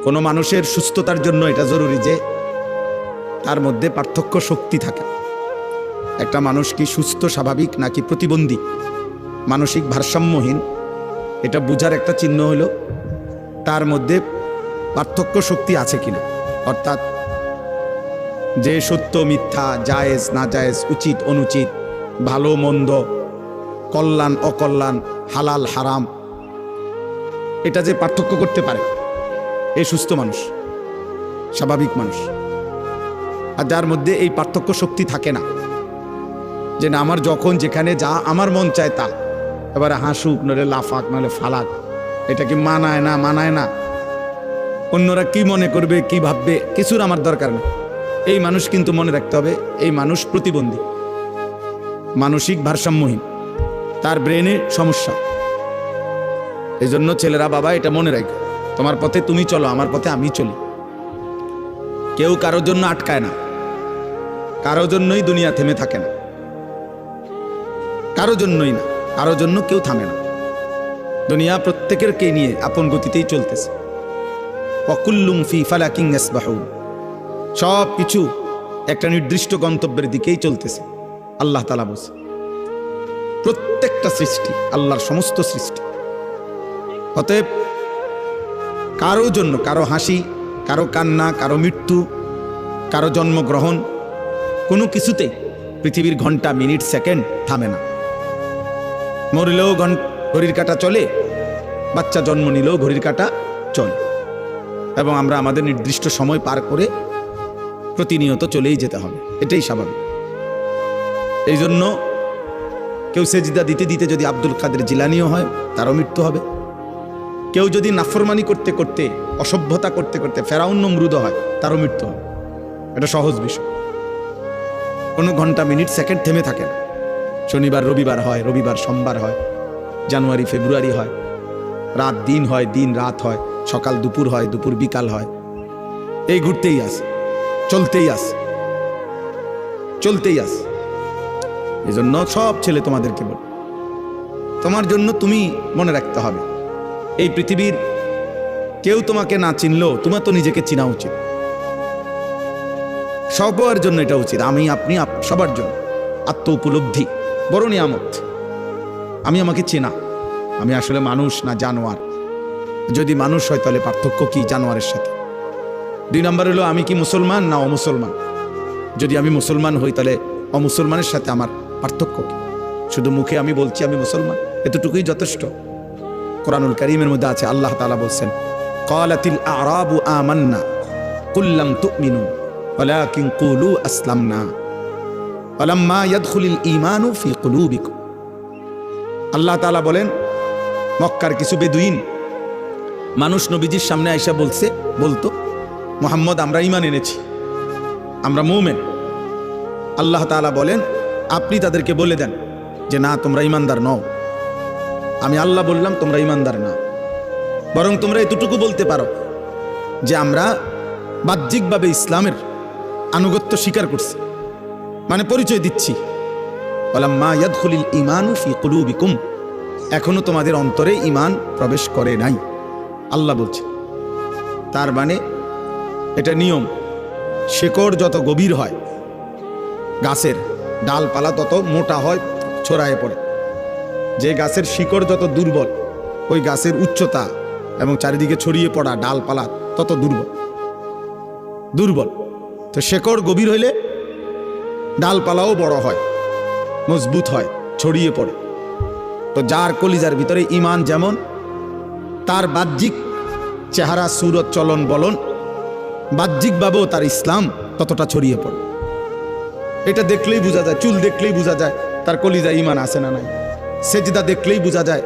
কোনো মানুষের সুস্থতার জন্য এটা জরুরি যে তার মধ্যে পার্থক্য শক্তি থাকে। একটা মানুষ কি সুস্থ স্বাভাবিক নাকি প্রতিবন্ধী, মানসিক ভারসাম্যহীন, এটা বোঝার একটা চিহ্ন হলো তার মধ্যে পার্থক্য শক্তি আছে কিনা। অর্থাৎ যে সত্য মিথ্যা, জায়েজ না জায়েজ, উচিত অনুচিত, ভালো মন্দ, কল্যাণ অকল্যাণ, হালাল হারাম, এটা যে পার্থক্য করতে পারে এই সুস্থ মানুষ, স্বাভাবিক মানুষ। আর যার মধ্যে এই পার্থক্য শক্তি থাকে না, যে না আমার যখন যেখানে যা আমার মন চায় তা, এবারে হাসুক নলে লাফাক নলে ফালাক, এটা কি মানায় না মানায় না, অন্যরা কি মনে করবে কি ভাববে, কিছুর আমার দরকার নেই। এই মানুষ কিন্তু মনে রাখতে হবে এই মানুষ প্রতিবন্ধী, মানসিক ভারসাম্যহীন, তার ব্রেনে সমস্যা। এই জন্য ছেলেরা বাবা এটা মনে রাখো, তোমার পথে তুমি চলো, আমার পথে আমি চলি। কেউ কারোর জন্য আটকায় না, কারোর জন্যই দুনিয়া থেমে থাকে না, কারোর জন্যই না, কারোর জন্য কেউ থামে না। দুনিয়া প্রত্যেকের কে নিয়ে আপন গতিতেই চলতেছে। ওয়াকুল্লুম ফি ফালাকিন ইয়াসবাহুন, সব কিছু একটা নির্দিষ্ট গন্তব্যের দিকেই চলতেছে। আল্লাহ তাআলা বলছে প্রত্যেকটা সৃষ্টি আল্লাহর সমস্ত সৃষ্টি। অতএব কারো জন্য, কারো হাসি, কারো কান্না, কারো মৃত্যু, কারো জন্মগ্রহণ, কোনো কিছুতেই পৃথিবীর ঘন্টা মিনিট সেকেন্ড থামে না। মরলেও ঘড়ির কাঁটা চলে, বাচ্চা জন্ম নিলেও ঘড়ির কাঁটা চলে, এবং আমরা আমাদের নির্দিষ্ট সময় পার করে প্রতিনিয়ত চলেই যেতে হবে, এটাই স্বাভাবিক। এই জন্য কেউ সেজদা দিতে দিতে যদি আব্দুল কাদের জিলানীও হয় তারও মৃত্যু হবে। কেউ যদি নাফরমানি করতে করতে, অসভ্যতা করতে করতে ফেরাউন নমরুদ হয় তারও মৃত্যু হবে। এটা সহজ বিষয়, কোনো ঘন্টা মিনিট সেকেন্ড থেমে থাকে না। শনিবার রবিবার হয়, রবিবার সোমবার হয়, জানুয়ারি ফেব্রুয়ারি হয়, রাত দিন হয়, দিন রাত হয়, সকাল দুপুর হয়, দুপুর বিকাল হয়, এই ঘুরতেই আসে, চলতেই আসে, চলতেই আসে। এই জন্য সব ছেলে তোমাদেরকে বল, তোমার জন্য তুমি মনে রাখতে হবে এই পৃথিবীর কেউ তোমাকে না চিনলেও তোমার তো নিজেকে চিনা উচিত। সবার জন্য এটা উচিত, আমি আপনি সবার জন্য। আত্ম উপলব্ধি বড় নিয়ামত। আমি আমাকে চেনা, আমি আসলে মানুষ না জানোয়ার। যদি মানুষ হয় তাহলে পার্থক্য কি জানোয়ারের সাথে? 2 নম্বর হলো আমি কি মুসলমান না অমুসলমান। যদি আমি মুসলমান হই তাহলে অমুসলমানের সাথে আমার পার্থক্য কি? শুধু মুখে আমি বলছি আমি মুসলমান, এতটুকুই যথেষ্ট। কোরআনুল কারীমের মধ্যে আছে, আল্লাহ তাআলা বলছেন ক্বালাতিল আ'রাবু আমান্না কুল লাম তু'মিনু ওয়ালাকিন কুলু আসলামনা ওয়ালাম্মা ইয়াদখুলিল ঈমানু ফি কুলুবিকুম। আল্লাহ তাআলা বলেন মক্কার কিছু বেদুইন মানুষ নবীজির সামনে আইসা বলতো মুহাম্মদ আমরা ঈমান এনেছি, আমরা মুমিন। আল্লাহ তাআলা বলেন আপনি তাদেরকে বলে দেন যে না, তোমরা ঈমানদার নও। আমি আল্লাহ বললাম তোমরা ঈমানদার না, বরং তোমরা এতটুকু বলতে পারো যে আমরা বাহ্যিকভাবে ইসলামের আনুগত্য স্বীকার করছি, মানে পরিচয় দিচ্ছি। ওয়ালাম্মা ইয়াদখুলিল ঈমানু ফি কুলুবিকুম, এখনো তোমাদের অন্তরে ঈমান প্রবেশ করে নাই, আল্লাহ বলছে। তার মানে এটা নিয়ম, শেকড় যত গভীর হয় গাছের ডালপালা তত মোটা হয়, ছড়ায় পড়ে। যে গাছের শিকড় যত দুর্বল, ওই গাছের উচ্চতা এবং চারিদিকে ছড়িয়ে পড়া ডালপালা তত দুর্বল। তো শেকড় গভীর হইলে ডালপালাও বড় হয়, মজবুত হয়, ছড়িয়ে পড়ে। তো যার কলিজার ভিতরে ঈমান যেমন, তার বাহ্যিক চেহারা সুরত চলন বলন বাহ্যিকভাবেও তার ইসলাম ততটা ছড়িয়ে পড়ে। এটা দেখলেই বোঝা যায়, চুল দেখলেই বোঝা যায় তার কলিজায় ঈমান আছে না নাই। সেজদা দেখলেই বোঝা যায়,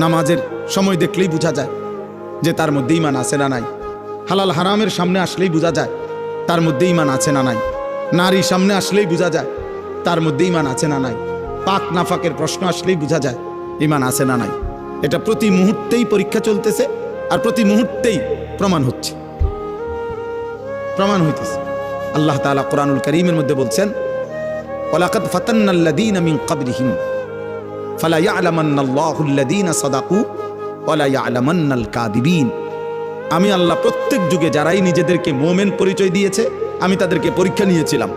নামাজের সময় দেখলেই বোঝা যায় যে তার মধ্যে ঈমান আছে না নাই। হালাল হারামের সামনে আসলেই বোঝা যায় তার মধ্যে ঈমান আছে না নাই। নারীর সামনে আসলেই বোঝা যায় তার মধ্যে ঈমান আছে না নাই। পাক নাফাকের প্রশ্ন আসলেই বোঝা যায় ঈমান আছে না নাই। এটা প্রতি মুহূর্তেই পরীক্ষা চলতেছে, আর প্রতি মুহূর্তেই প্রমাণ হইতেছে। আল্লাহ তাআলা কোরআনুল কারীমের মধ্যে বলছেন ওয়ালাকাদ ফাতান্নাল্লাযীনা মিন ক্বাবলিহিম ফালা ইয়ালামান্নাল্লাহুল্লাযীনা সাদাকু ওয়ালা ইয়ালামান্নাল কাযিবিন। আমি আল্লাহ প্রত্যেক যুগে যারাই নিজেদেরকে মোমেন পরিচয় দিয়েছে আমি তাদেরকে পরীক্ষা নিয়েছিলাম,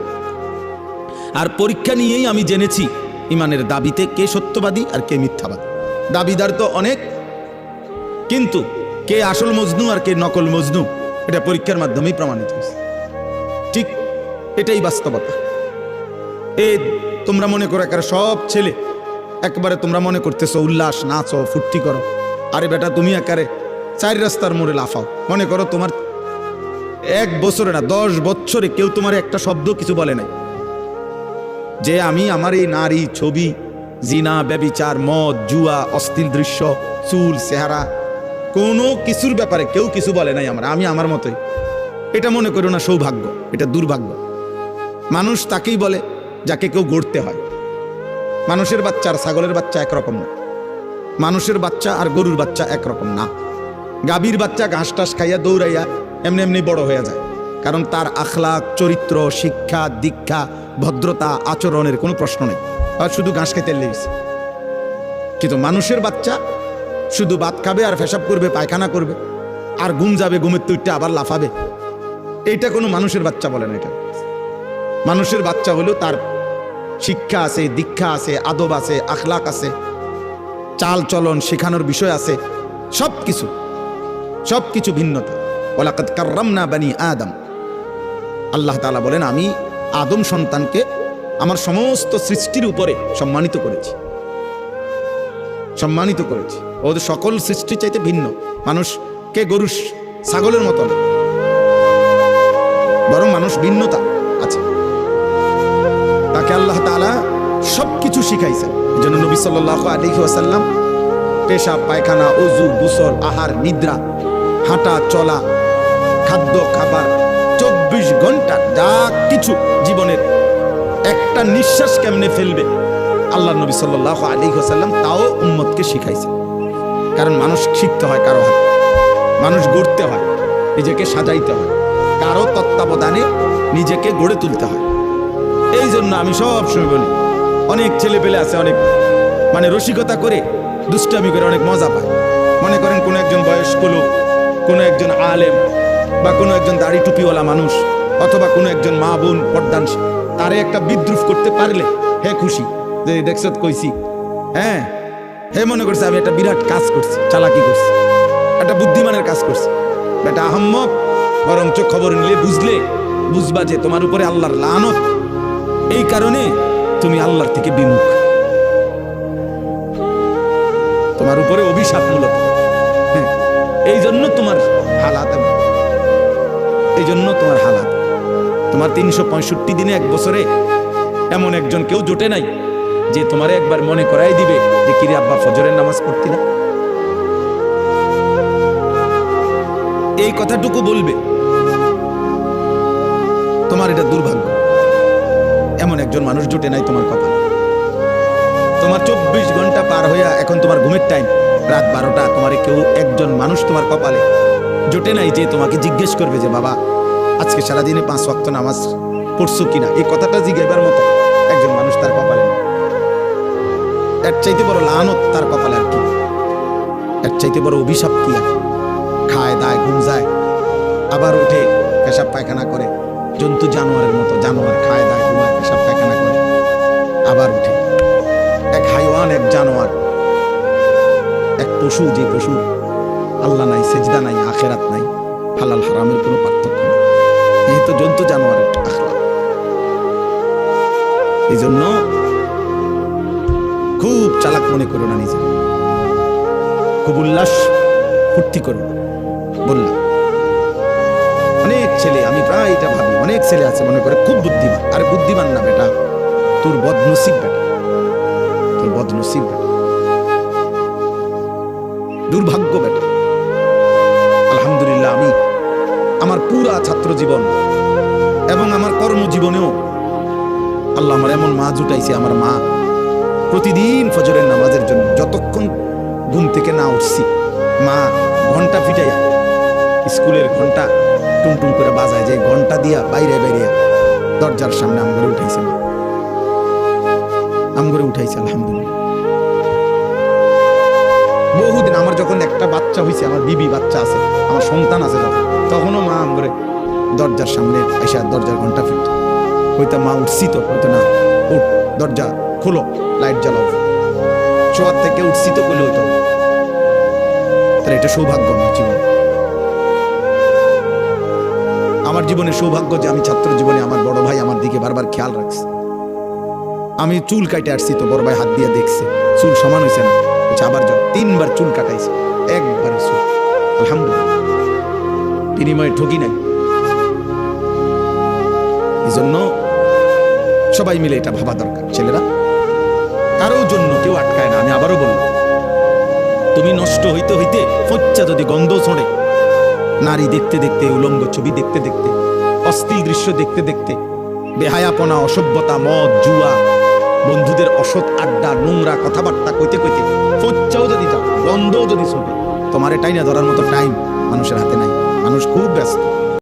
আর পরীক্ষা নিয়েই আমি জেনেছি ইমানের দাবিতে কে সত্যবাদী আর কে মিথ্যাবাদী। দাবিদার তো অনেক, কিন্তু কে আসল মজনু আর কে নকল মজনু এটা পরীক্ষার মাধ্যমেই প্রমাণিত হয়েছে। ঠিক এটাই বাস্তবতা। তোমরা মনে করো একেবারে সব ছেলে একবারে তোমরা মনে করতেছো উল্লাস, নাচো, ফুর্তি করো। আরে বেটা, তুমি একেবারে 4 রাস্তার মোড়ে লাফাও। মনে করো তোমার 1 বছরে না 10 বছরে কেউ তোমার একটা শব্দ কিছু বলে নাই যে আমি আমার এই নারী, ছবি, জিনা, ব্যভিচার, মদ, জুয়া, অশ্লীল দৃশ্য, চুল, চেহারা, কোনো কিছুর ব্যাপারে কেউ কিছু বলে নাই আমি আমার মতোই। এটা মনে করো না সৌভাগ্য, এটা দুর্ভাগ্য। মানুষ তাকেই বলে যাকে কেউ গড়তে হয়। মানুষের বাচ্চা আর ছাগলের বাচ্চা একরকম না, মানুষের বাচ্চা আর গরুর বাচ্চা একরকম না। গাভীর বাচ্চা ঘাস টাস খাইয়া দৌড়াইয়া এমনি এমনি বড় হয়ে যায়, কারণ তার আখলাক, চরিত্র, শিক্ষা, দীক্ষা, ভদ্রতা, আচরণের কোনো প্রশ্ন নেই, আর শুধু ঘাস খেতে লেগেছে। কিন্তু মানুষের বাচ্চা শুধু ভাত খাবে আর পেশাব করবে, পায়খানা করবে, আর ঘুম যাবে, ঘুমের তুইটা আবার লাফাবে। এইটা কোনো মানুষের বাচ্চা বলে না। এটা মানুষের বাচ্চা হলো তার শিক্ষা আছে, দীক্ষা আছে, আদব আছে, আখলাক আছে, চাল চলন শেখানোর বিষয় আছে, সবকিছু ভিন্নতা। ওয়ালাকাদ কাররামনা বানি আদম, আল্লাহ তাআলা বলেন আমি আদম সন্তানকে আমার সমস্ত সৃষ্টির উপরে সম্মানিত করেছি। ওদের সকল সৃষ্টি চাইতে ভিন্ন। মানুষকে গরু ছাগলের মতো না, বরং মানুষ ভিন্নতা আছে। তাকে আল্লাহ তাআলা সবকিছু শিখাইছেন। এই জন্য নবী সাল্লাল্লাহু আলাইহি ওয়াসাল্লাম পেশাব, পায়খানা, ওযু, গোসল, আহার, নিদ্রা, হাঁটা চলা, খাদ্য খাবার 24 ঘন্টা যা কিছু জীবনের একটা নিঃশ্বাস কেমনে ফেলবে আল্লাহ নবী সাল্লাল্লাহু আলাইহি ওয়াসাল্লাম তাও উম্মতকে শিখাইছে। কারণ মানুষ শিখতে হয় কারো হাতে, মানুষ গড়তে হয়, নিজেকে সাজাইতে হয়, কারো তত্ত্বাবধানে নিজেকে গড়ে তুলতে হয়। এই জন্য আমি সব সময় বলি, অনেক ছেলে পেলে আছে অনেক রসিকতা করে, দুষ্টামি করে অনেক মজা পায়। মনে করেন কোনো একজন বয়স্ক লোক, কোনো একজন আলেম, বা কোনো একজন দাড়ি টুপিওয়ালা মানুষ, অথবা কোনো একজন মা বোন পর্দানশীল, তারে একটা বিদ্রুপ করতে পারলে হে খুশি যে দেখছত কইছি, হ্যাঁ হে মনে করছে আমি একটা বিরাট কাজ করছি, চালাকি করছি, একটা বুদ্ধিমানের কাজ করছি। বেটা আহম্মক, বরঞ্চ খবর নিলে বুঝবা যে তোমার উপরে আল্লাহর লানত। এই কারণে তুমি আল্লাহর থেকে বিমুখ, তোমার উপরে অভিশাপ মূলত। এই জন্য তোমার হালাত, তোমার 365 দিনে 1 বছরে এমন একজন কেউ জোটে নাই যে তোমারে একবার মনে করাই দিবে যে কিরে আব্বা ফজরের নামাজ পড়তি না। এই কথাটুকু বলবে, তোমার এটা দুর্ভাগ্য। এমন একজন মানুষ জোটে নাই তোমার কপাল। তোমার 24 ঘন্টা পার হইয়া এখন তোমার ঘুমের টাইম রাত 12টা, তোমারে কেউ একজন মানুষ তোমার কপালে জোটে নাই যে তোমাকে জিজ্ঞেস করবে যে বাবা আজকে সারাদিনে 5 ওয়াক্ত নামাজ পড়ছো কিনা। এই কথাটা জিজ্ঞাসার মতো একজন মানুষ তার কপালে। এর চাইতে বড় লানত তার কপালে আর কি, এর চাইতে বড় অভিশাপ কি আর। খায় দায় ঘুম যায়, আবার উঠে পেশাব পায়খানা করে, জন্তু জানোয়ারের মতো। জানোয়ার খায় দায় ঘুমায় পেশাব পায়খানা করে, আবার উঠে। এক হাইওয়ান, এক জানোয়ার, এক পশু, যে পশু আল্লাহ নাই, সেজদা নাই, আখেরাত নাই, হালাল হারামের কোনো পার্থক্য নেই। এই তো জন্তু জানোয়ারের আখলাক। এই জন্য খুব চালাক মনে করো না নিজে, খুব উল্লাস ফুর্তি করো না। বললাম অনেক ছেলে, আমি প্রায় এটা ভাবি, অনেক ছেলে আছে মনে করে খুব বুদ্ধিমান। আর বুদ্ধিমান না বেটা, তোর বদনসিব বেটা, তোর বদনসিব বেটা, দুর্ভাগ্য বেটা। আলহামদুলিল্লাহ, আমি আমার পুরা ছাত্র জীবন এবং আমার কর্মজীবনেও আল্লাহ আমার এমন মা জুটাইছে। আমার মা প্রতিদিন ফজরের নামাজের জন্য যতক্ষণ ঘুম থেকে না উঠছি, মা ঘন্টা ফিটাইয়া, স্কুলের ঘন্টা টুমটুম করে বাজায়, যে ঘন্টা দিয়া বাইরে দরজার সামনে আমগরে উঠাইছে, আমগরে উঠাইছে। আলহামদুলিল্লাহ, বহুদিন আমার যখন একটা বাচ্চা বাচ্চা হয়েছে, আমার বিবি বাচ্চা আছে, আমার সন্তান আছে, তখনও মা করে দরজার সামনে এসে দরজার ঘন্টা ফিরত, হয়তো মা উঠছি তো, হয়তো না উঠ দরজা খোলো, লাইট জ্বালাও, শোয়ার থেকে উঠছি তো বলে হইতো। তাহলে এটা সৌভাগ্য আমার জীবনে, আমার জীবনে সৌভাগ্য যে আমি ছাত্র জীবনে আমার বড় ভাই আমার দিকে বারবার খেয়াল রাখছে। আমি চুল কাটে আসছি তো বড় ভাই হাত দিয়ে দেখছে, চুল সমান হয়েছে না, আবার যাও, 3বার চুল কাটাইছে, একবারে চুল, আলহামদুলিল্লাহ, বিনিময়ে ঠকি নাই। এই জন্য সবাই মিলে এটা ভাবা দরকার। ছেলেরা কারোর জন্য কেউ আটকায় না। আমি আবারও বললাম, তুমি নষ্ট হইতে হইতে ফচ্চা যদি গন্ধ ছড়ে, নারী দেখতে দেখতে, উলঙ্গ ছবি দেখতে দেখতে, অশ্লীল দৃশ্য দেখতে দেখতে, বেহায়াপনা, অসভ্যতা, মদ, জুয়া, বন্ধুদের অসৎ আড্ডা, নোংরা কথাবার্তা কইতে কইতে ফচ্চাও যদি যাও, গন্ধও যদি ছড়ে, তোমার এটাই না ধরার মতো টাইম মানুষের হাতে নাই। মানুষ খুব